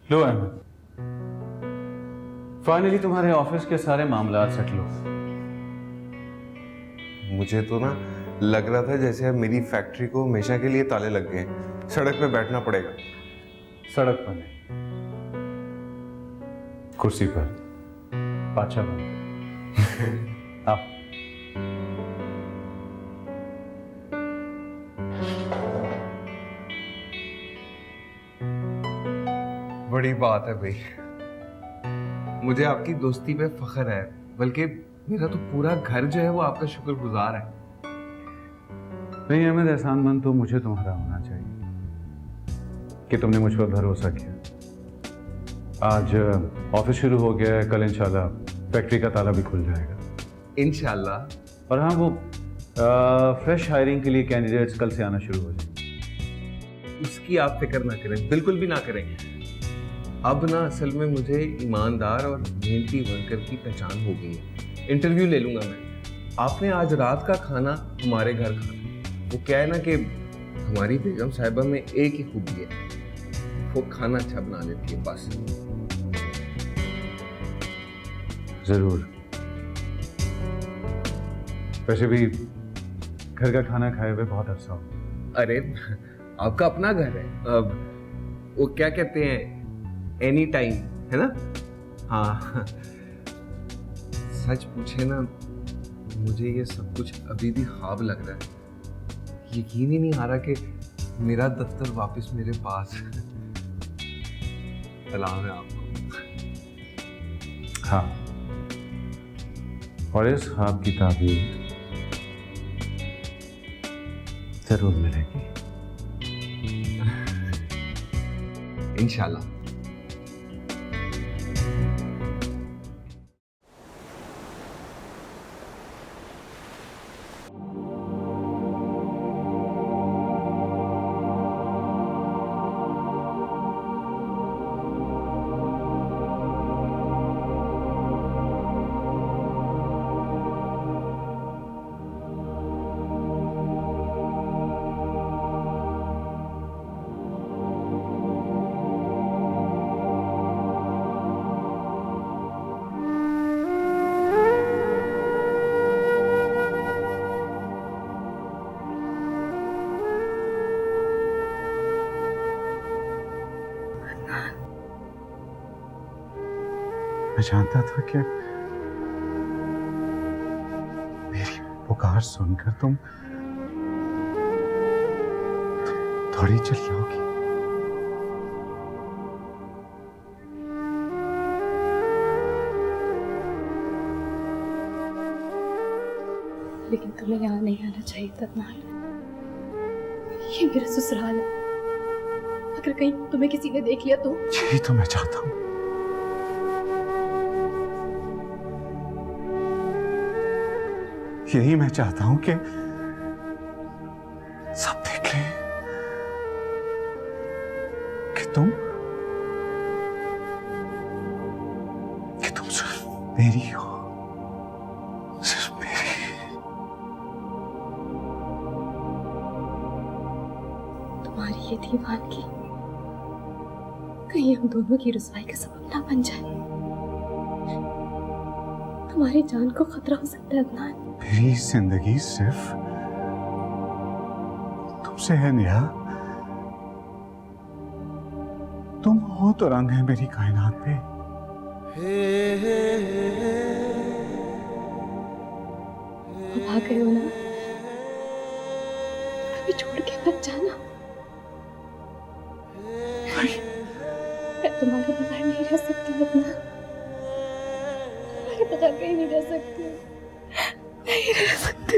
लो Ahmad, finally तुम्हारे office के सारे मामला सेटल हो। मुझे तो ना लग रहा था जैसे अब मेरी फैक्ट्री को हमेशा के लिए ताले लग गए हैं, सड़क पे बैठना पड़ेगा। सड़क पर नहीं, कुर्सी पर पाछा बन आओ। बड़ी बात है भाई, मुझे आपकी दोस्ती पे फख्र है, बल्कि मेरा तो पूरा घर जो है वो आपका शुक्रगुजार है। नहीं अहमद, एहसानमंद तो मुझे तुम्हारा होना चाहिए कि तुमने मुझ पर भरोसा किया। आज ऑफिस शुरू हो गया है, कल इंशाल्लाह फैक्ट्री का ताला भी खुल जाएगा इंशाल्लाह। और हाँ, वो फ्रेश हायरिंग के लिए कैंडिडेट्स कल से आना शुरू हो जाएंगे। उसकी आप फिक्र ना करें, बिल्कुल भी ना करें। अब ना असल में मुझे ईमानदार और मेहनती वर्कर की पहचान हो गई है। इंटरव्यू ले लूंगा मैं। आपने आज रात का खाना हमारे घर खाना। वो क्या है ना कि हमारी बेगम साहिबा में एक ही खूबी है, वो खाना अच्छा बना लेती है बस। जरूर। वैसे भी घर का खाना खाए हुए बहुत अरसा हो। अरे आपका अपना घर है। अब वो क्या कहते हैं, एनी टाइम, है ना? हाँ। सच पूछे ना, मुझे ये सब कुछ अभी भी ख्वाब लग रहा है। यकीन ही नहीं आ रहा कि मेरा दफ्तर वापस मेरे पास है। सलाम है आपको। हाँ, और इस ख्वाब की ताबीर जरूर मिलेगी इंशाल्लाह। मैं जानता था कि मेरी पुकार सुनकर तुम थोड़ी चली होगी। लेकिन तुम्हें यहाँ नहीं आना चाहिए था अदनान। ये मेरा ससुराल है। अगर कहीं तुम्हें किसी ने देख लिया तो? यही तो मैं चाहता हूँ। यही मैं चाहता हूं कि सब देख लें कि तुम सिर्फ मेरी हो, सिर्फ मेरी। तुम्हारी ये दीवानगी कहीं हम दोनों की रुसवाई का सबब ना बन जाए। तुम्हारी जान को खतरा हो सकता है अदनान। मेरी जिंदगी सिर्फ तुमसे है नेहा। तुम हो तो रंग है मेरी कायनात पे। अब आ गए हो ना, अभी छोड़ के मत जाना। मैं तुम्हारे बगैर नहीं रह सकती अदनान। तुम्हारे बगैर कहीं नहीं रह सकती। नहीं रह सकती।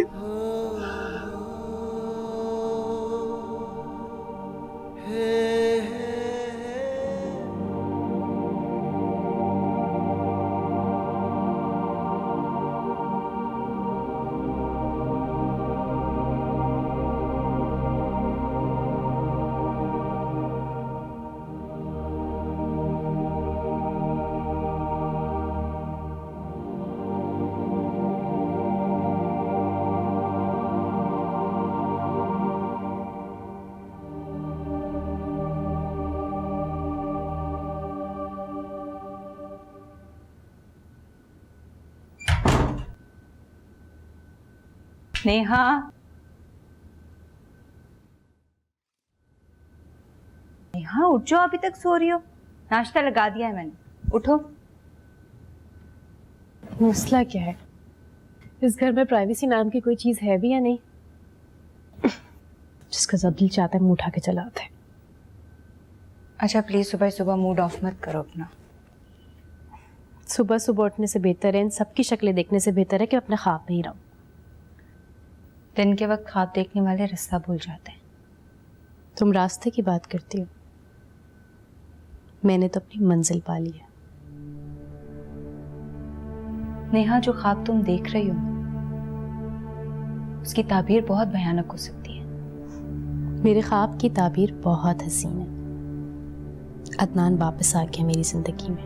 नेहा, नेहा उठ जाओ, अभी तक सो रही हो? नाश्ता लगा दिया है मैंने, उठो। मसला क्या है? इस घर में प्राइवेसी नाम की कोई चीज है भी या नहीं? जिसका जब दिल चाहता है मुंह उठा के चला आता है। अच्छा प्लीज सुबह सुबह मूड ऑफ मत करो अपना। सुबह सुबह उठने से बेहतर है, इन सबकी शक्लें देखने से बेहतर है कि अपने ख्वाब में ही रहूं। दिन के वक्त ख्वाब देखने वाले रास्ता भूल जाते हैं। तुम रास्ते की बात करती हो, मैंने तो अपनी मंजिल पा ली है। नेहा, जो ख्वाब तुम देख रही हो उसकी ताबीर बहुत भयानक हो सकती है। मेरे ख्वाब की ताबीर बहुत हसीन है। अदनान वापस आ गया मेरी जिंदगी में,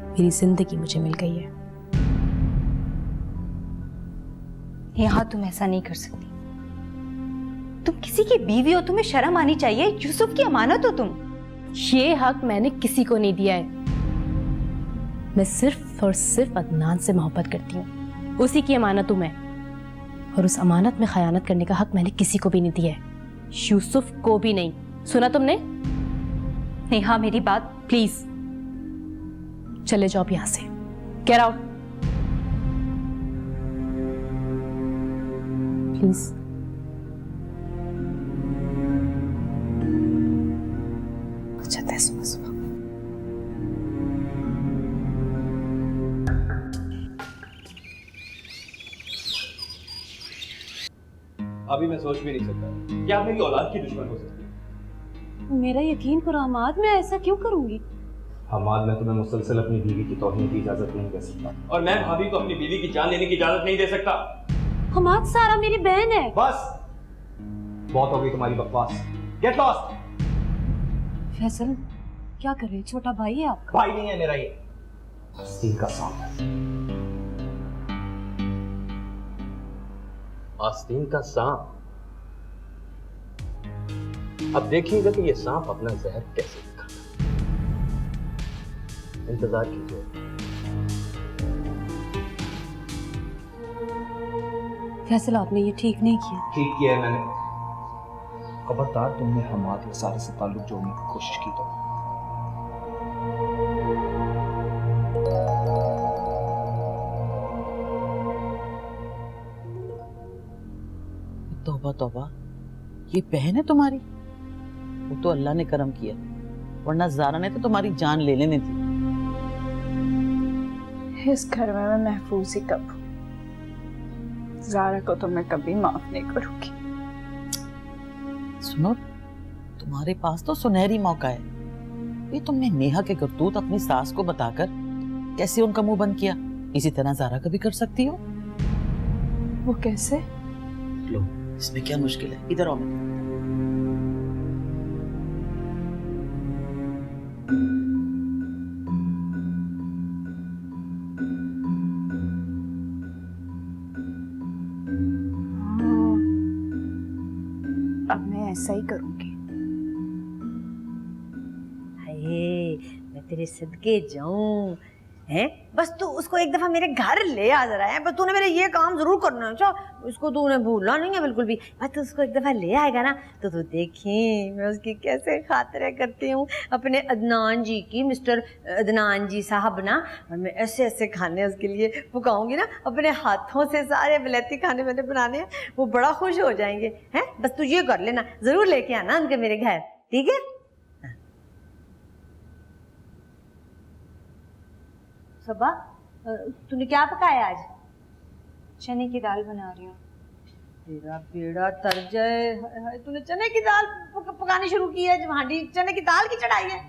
मेरी जिंदगी मुझे मिल गई है। नेहा, तुम ऐसा नहीं कर सकती। तुम किसी की बीवी हो, तुम्हें शर्म आनी चाहिए। यूसुफ की अमानत हो तुम। ये हक मैंने किसी को नहीं दिया है। मैं सिर्फ और सिर्फ अदनान से मोहब्बत करती हूँ, उसी की अमानत हूं मैं, और उस अमानत में खयानत करने का हक मैंने किसी को भी नहीं दिया है, यूसुफ को भी नहीं। सुना तुमने? नेहा, मेरी बात प्लीज चले जाओ यहां से। Get out please. अच्छा है सुबह सुबह। अभी मैं सोच भी नहीं सकता कि आप मेरी औलाद की दुश्मन हो सकती है। मेरा यकीन करो हमाद, मैं ऐसा क्यों करूंगी? हमाद, मैं तुम्हें मुसलसल अपनी बीवी की तौहीन की इजाजत नहीं दे सकता, और मैं भाभी को अपनी बीवी की जान लेने की इजाजत नहीं दे सकता। हमाद, सारा मेरी बहन है। बस बहुत हो गई तुम्हारी बकवास। Get lost. फैसल क्या कर रहे हैं? छोटा भाई है आपका? भाई नहीं है मेरा, ये आस्तीन का सांप है। आस्तीन का सांप। अब देखिएगा कि ये सांप अपना जहर कैसे दिखाता। इंतजार कीजिए। फैसल, आपने ये ठीक नहीं किया। ठीक किया है मैंने। खबरदार तुमने हमाद या सारे से ताल्लुक जोड़ने की कोशिश की तो। तौबा तौबा, ये बहन है तुम्हारी? वो तो अल्लाह ने करम किया, वरना ज़ारा ने तो तुम्हारी जान ले लेनी थी। इस घर में मैं महफूज ही कब हूँ। ज़ारा को तो मैं कभी माफ नहीं करूंगी। सुनो, तुम्हारे पास तो सुनहरी मौका है। ये तुमने नेहा के करतूत अपनी सास को बताकर कैसे उनका मुंह बंद किया, इसी तरह ज़ारा का भी कर सकती हो। वो कैसे? लो, इसमें क्या मुश्किल है? इधर आओ। अब मैं ऐसा ही करूंगी। हाय, मैं तेरे सदके जाऊं हैं? बस तू उसको एक दफा मेरे घर ले आ जरा है। बस तूने मेरे ये काम जरूर करना है। अच्छा, उसको तूने भूलना नहीं है बिल्कुल भी। बस तू उसको एक दफा ले आएगा ना तो तू देखी मैं उसकी कैसे खातिरें करती हूँ अपने अदनान जी की। मिस्टर अदनान जी साहब ना, और मैं ऐसे ऐसे खाने उसके लिए पकाऊंगी ना अपने हाथों से। सारे वलैती खाने मैंने बनाने हैं, वो बड़ा खुश हो जाएंगे। हैं, बस तू ये कर लेना, जरूर लेके आना उनके मेरे घर, ठीक है? सबा, तूने क्या पकाया आज? चने की दाल बना रही हूँ। तेरा बेड़ा तर जाए। हाय, तूने चने की दाल पकानी शुरू की है? हांडी चने की दाल की चढ़ाई है?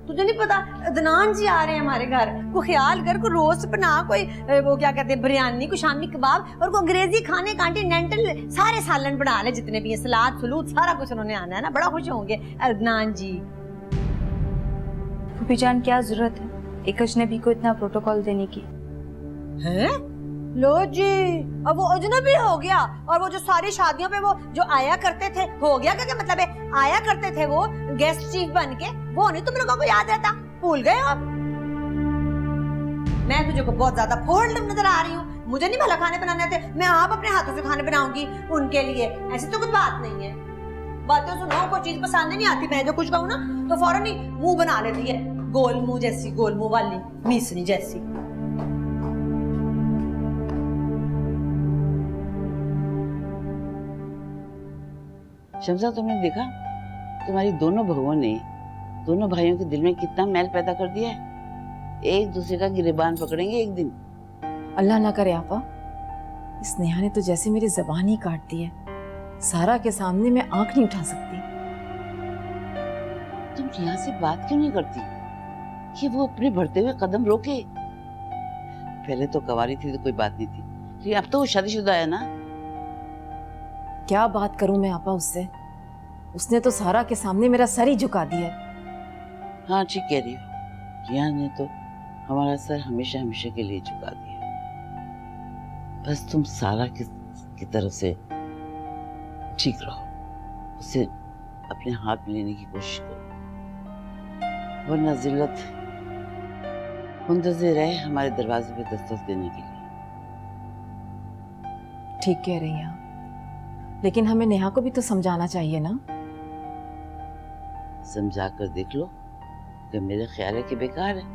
तुझे नहीं पता अदनान जी आ रहे हैं हमारे घर? को ख्याल कर, को रोस्ट बना, कोई वो क्या कहते हैं बिरयानी, को शामी कबाब, और को अंग्रेजी खाने कॉन्टिनेंटल सारे सालन बना ले जितने भी हैं, सलाद सलूद सारा कुछ उन्होंने आना है ना। बड़ा खुश होंगे अदनान जी। फूफी जान, क्या जरूरत है एक अजनबी को इतना प्रोटोकॉल देने की? हैं? लो जी, अब वो अजनबी हो गया। और वो जो सारी शादियों पे वो जो आया करते थे, हो गया क्या मतलब है? आया करते थे वो गेस्ट चीफ बन के, वो नहीं तुम लोगों को याद रहता? भूल गए हो अब? मैं तुझे को बहुत ज्यादा फोल्ड नजर आ रही हूँ। मुझे नहीं भला खाने बनाने आते, मैं आप अपने हाथों से खाने बनाऊंगी उनके लिए, ऐसी तो कोई बात नहीं है। बातें सुनो, कोई चीज पसंद नहीं आती, मैं जो कुछ कहूँ ना तो फौरन ही मुंह बना लेती है, गोल मुंह जैसी, गोल मुंह वाली मिसरी जैसी। शमसा, तुमने देखा तुम्हारी दोनों बहुओं ने दोनों भाइयों के दिल में कितना मैल पैदा कर दिया है। एक दूसरे का गिरेबान पकड़ेंगे एक दिन। अल्लाह ना करे आपा, इस नेहा ने तो जैसे मेरी जबान ही काट दी है। सारा के सामने मैं आंख नहीं उठा सकती। तुम यहाँ से बात क्यों नहीं करती कि वो अपने बढ़ते हुए कदम रोके? पहले तो कुंवारी थी तो कोई बात नहीं थी, लेकिन अब तो वो शादीशुदा है ना। क्या बात करूं मैं आपा उससे? उसने तो सारा के सामने मेरा सर ही झुका दिया है। हाँ ठीक कह रही हो, रिया ने तो हमारा सर हमेशा हमेशा के लिए झुका दिया। बस तुम सारा की तरफ से ठीक रहो, उसे अपने हाथ में लेने की कोशिश करो, वरना जिल्लत मुंतज़िर है हमारे दरवाजे पे दस्तक देने के लिए। ठीक कह रही हैं आप, लेकिन हमें नेहा को भी तो समझाना चाहिए ना। समझा कर देख लो कि मेरे ख्याल है कि बेकार है।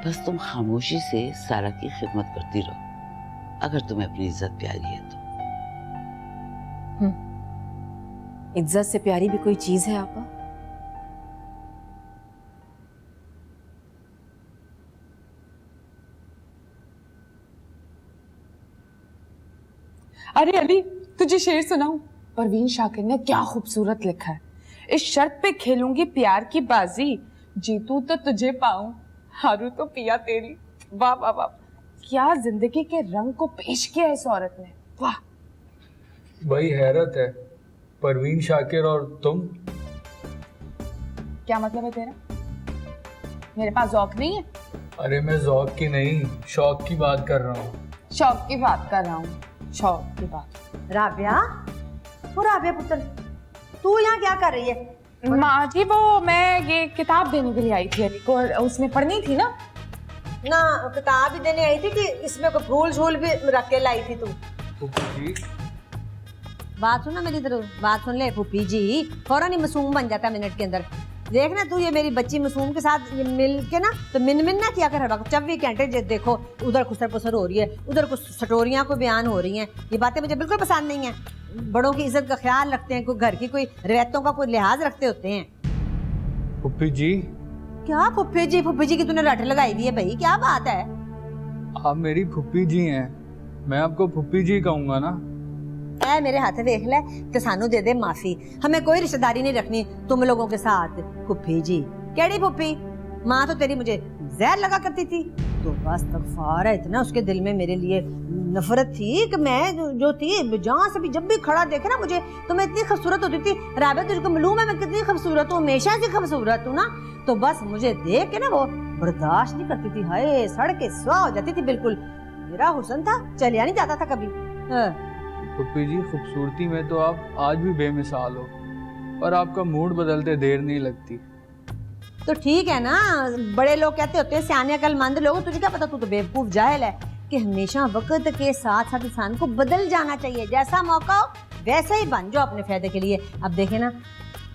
बस तुम खामोशी से सारा की खिदमत करती रहो, अगर तुम्हें अपनी इज्जत प्यारी है तो। इज्जत से प्यारी भी कोई चीज है आपा? अरे अली, तुझे शेर सुनाऊं? परवीन शाकिर ने क्या खूबसूरत लिखा है। इस शर्त पे खेलूंगी प्यार की बाजी, जीतू तो तुझे पाऊं, हारू तो पिया तेरी। वाह वाह वाह, क्या जिंदगी के रंग को पेश किया इस औरत ने, वाह। वही हैरत है, परवीन शाकिर और तुम। क्या मतलब है तेरा? मेरे पास ज़ौक नहीं है? अरे मैं ज़ौक की नहीं, शौक की बात कर रहा हूँ। शौक की बात कर रहा हूँ, शौक की बात। राबिया, वो राबिया पुत्र, तू यहाँ क्या कर रही है? माँ जी, वो मैं ये किताब देने के लिए आई थी अली को, उसमें पढ़नी थी ना। ना किताब ही देने आई थी कि इसमें कोई फूल झूल भी रख के लाई थी तू? फूफी जी, बात सुन ना मेरी तरफ, बात सुन ले। फूफी जी फौरन ही मासूम बन जाता है मिनट के अंदर। देख ना तू, ये मेरी बच्ची मासूम के साथ मिल के ना तो मिन ना किया कर हर वक्त। 24 घंटे देखो उधर खुसर पुसर हो रही है, उधर कुछ सटोरियां को बयान हो रही हैं। ये बातें मुझे बिल्कुल पसंद नहीं है। बड़ों की इज्जत का ख्याल रखते हैं, कोई घर की कोई रिवायतों का कोई लिहाज रखते होते हैं। फूफी जी। क्या फूफी जी? फूफी जी की तूने रट लगाई हुई है भाई, क्या बात है? आप मेरी फूफी जी हैं, मैं आपको फूफी जी कहूँगा ना। ऐ मेरे हाथ देख ले ते सानू दे दे माफी, हमें कोई रिश्तेदारी नहीं रखनी तुम लोगों के साथ। फुप्पी जी केड़ी फुप्पी? माँ तो तेरी मुझे जहर लगा करती थी, तो बस तगफार है इतना उसके दिल में मेरे लिए नफरत थी कि मैं जो थी जहाँ से भी जब भी खड़ा देखे ना मुझे, तो मैं इतनी खूबसूरत होती थी। राबिया तुझको मालूम है मैं कितनी खूबसूरत हूँ, हमेशा से खूबसूरत हूँ ना, तो बस मुझे देख के ना वो बर्दाश्त नहीं करती थी। हाय सड़ के स्वाह हो जाती थी बिल्कुल। मेरा हुस्न था चलिया नहीं जाता था कभी। फूफी जी खूबसूरती में तो आप आज भी बेमिसाल हो, और आपका मूड बदलते देर नहीं लगती। तो ठीक है ना, बड़े लोग कहते होते हैं सियाने अक्लमंद लोग, तुझे क्या पता, तू तो बेवकूफ जाहिल है कि हमेशा वक्त के साथ साथ इंसान को बदल जाना चाहिए। जैसा मौका हो वैसा ही बन जाओ अपने फायदे के लिए। अब देखे ना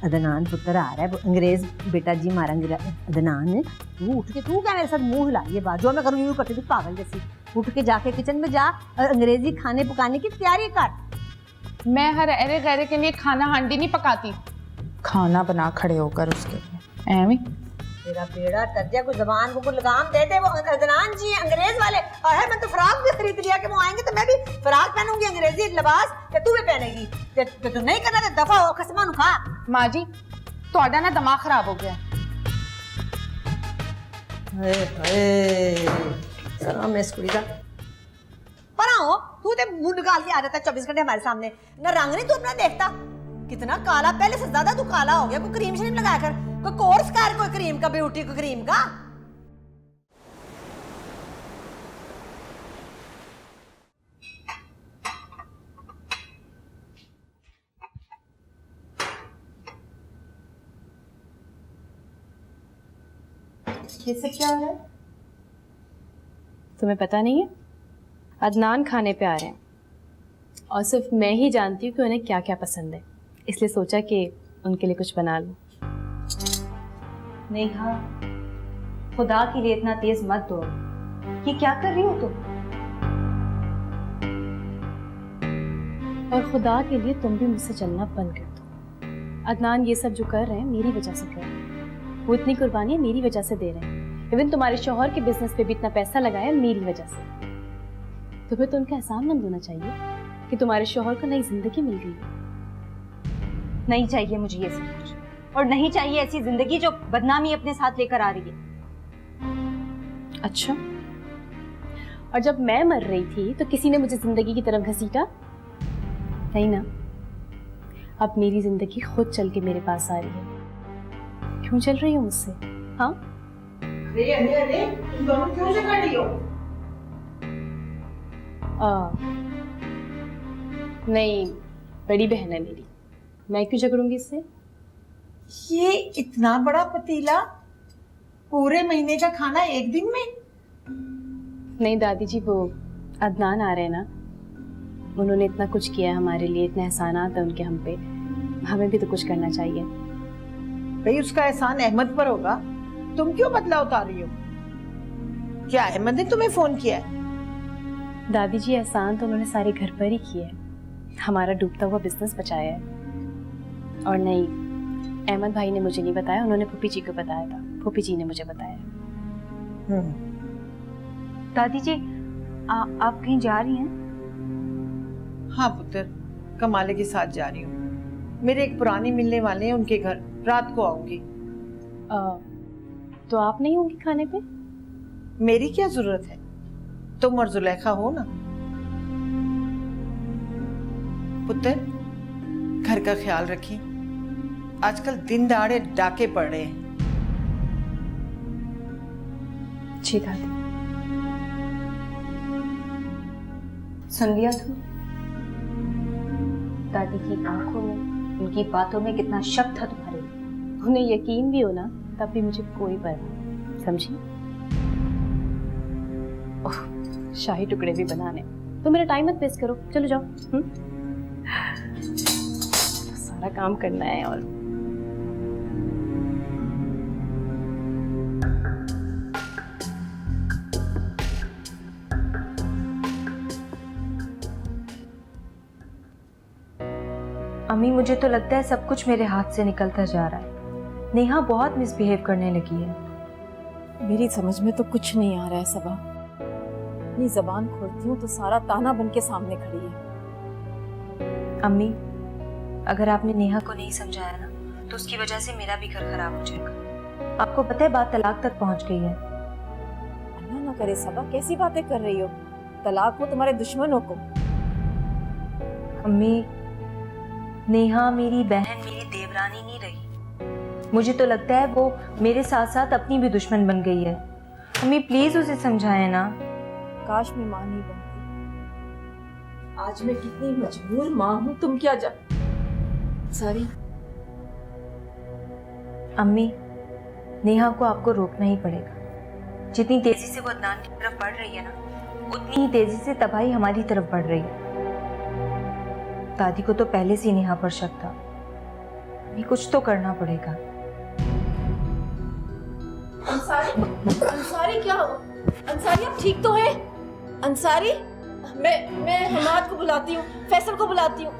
अदनान पुत्र आ रहा है, अंग्रेज बेटा जी मारा अदनान, तू उठ के तू क्या मेरे साथ मुंह हिलाई है, बात जो मैं करूँ यूं करती थी पागल जैसी। उठ के जाके किचन में जा और अंग्रेजी खाने पकाने की तैयारी कर। मैं हर अरे गहरे के लिए खाना हांडी नहीं पकाती, खाना बना खड़े होकर उसके लिए एवी। तेरा बेड़ा तर्जा कोई जबान को लगाम दे दे। वो अदनान जी अंग्रेज वाले, और है मैं तो फ्रॉक भी खरीद लिया कि वो आएंगे तो मैं भी फ्रॉक पहनूंगी अंग्रेजी लिबास, ते तू भी पहनेगी। ते तू नहीं करना तो दफा हो, कसमान खा। माँ जी ਤੁਹਾਡਾ ना दिमाग खराब हो गया। सलाम इस कुड़ी का पर आओ, तू ते मुंह निकाल के आ जाता है 24 घंटे हमारे सामने। ना रंग नहीं तू अपना देखता, कितना काला, पहले से ज्यादा तू काला हो गया। कोई क्रीम श्रीम लगाया कर, कोई कोर्स कर, कोई क्रीम का, ब्यूटी को क्रीम का। ये सब क्या हो रहा है? तुम्हें पता नहीं है? अदनान खाने पे आ रहे हैं और सिर्फ मैं ही जानती हूँ कि उन्हें क्या क्या पसंद है, इसलिए सोचा कि उनके लिए कुछ बना लूँ। नेहा, खुदा के लिए इतना तेज मत दौड़। ये क्या कर रही हो तुम? और खुदा के लिए तुम भी मुझसे चलना बंद कर दो। अदनान ये सब जो कर रहे हैं मेरी वजह से कर रहे हैं, वो इतनी कुर्बानियां मेरी वजह से दे रहे हैं। इवन तुम्हारे शौहर के बिजनेस पे भी इतना पैसा लगाया मेरी वजह से। तुम्हें तो उनका एहसान मंद होना चाहिए कि तुम्हारे शौहर को नई जिंदगी मिल गई। नहीं चाहिए मुझे ये सब कुछ, और नहीं चाहिए ऐसी जिंदगी जो बदनामी अपने साथ लेकर आ रही है। अच्छा, और जब मैं मर रही थी तो किसी ने मुझे जिंदगी की तरफ घसीटा? नहीं ना। अब मेरी जिंदगी खुद चल के मेरे पास आ रही है। क्यों चल रही हो मुझसे? हाँ, अरे अरे अरे, तुम दोनों क्यों झगड़ रही हो? नहीं, बड़ी बहन है मेरी, मैं क्यों झगड़ूंगी इससे? ये इतना बड़ा पतीला पूरे महीने का खाना एक दिन में? नहीं दादी जी, वो अदनान आ रहे हैं ना, उन्होंने इतना कुछ किया है हमारे लिए, इतने एहसानात है उनके हम पे, हमें भी तो कुछ करना चाहिए। भाई उसका एहसान अहमद पर होगा, तुम क्यों बदला उतार रही हो? क्या अहमद ने तुम्हें फोन किया है? दादी जी, एहसान तो उन्होंने सारे घर पर ही किए है, हमारा डूबता हुआ बिजनेस बचाया है। और नहीं, अहमद भाई ने मुझे नहीं बताया, उन्होंने फूफी जी को बताया था, फूफी जी ने मुझे बताया। दादी जी, आप कहीं जा रही हैं? हाँ पुत्र, कमाले के साथ जा रही हूँ। मेरे एक पुरानी मिलने वाले हैं, उनके घर रात को आऊंगी। तो आप नहीं होंगी खाने पे? मेरी क्या जरूरत है, तुम और जुलेखा हो ना। पुत्र, घर का ख्याल रखी, आजकल दिन दहाड़े डाके पड़ रहे हैं। जी दादी। सुन लिया तुम? दादी की आंखों में, उनकी बातों में कितना शक था तुम्हारे। उन्हें यकीन भी हो ना, तब भी मुझे कोई परवाह, समझी? ओह, शाही टुकड़े भी बनाने। तो मेरा टाइम मत वेस्ट करो, चलो जाओ। सारा काम करना है। और अम्मी, मुझे तो लगता है सब कुछ मेरे हाथ से निकलता जा रहा है। नेहा बहुत मिसबिहेव करने लगी है। मेरी समझ में तो कुछ नहीं आ रहा है सबा। अपनी जबान खोलती हूँ तो सारा ताना बन के सामने खड़ी है। अम्मी, अगर आपने नेहा को नहीं समझाया ना, तो उसकी वजह से मेरा भी घर खराब हो जाएगा। आपको पता है बात तलाक तक पहुंच गई है। अल्लाह ना करे सबा, कैसी बातें कर रही हो? तलाक हो तुम्हारे दुश्मनों को। अम्मी, नेहा मेरी बहन, मेरी देवरानी नहीं रही। मुझे तो लगता है वो मेरे साथ साथ अपनी भी दुश्मन बन गई है। अम्मी प्लीज उसे समझाएं ना। काश मैं मां नहीं बनती। आज मैं कितनी मजबूर मां हूँ, तुम क्या जान। सॉरी अम्मी, नेहा को आपको रोकना ही पड़ेगा। जितनी तेजी से वो अदनान की तरफ बढ़ रही है ना, उतनी ही तेजी से तबाही हमारी तरफ बढ़ रही है। दादी को तो पहले से ही नेहा पर शक था। अभी कुछ तो करना पड़ेगा। अंसारी क्या हो? अंसारी आप ठीक तो हैं? अंसारी, मैं हमाद को बुलाती हूँ, फैसल को बुलाती हूँ।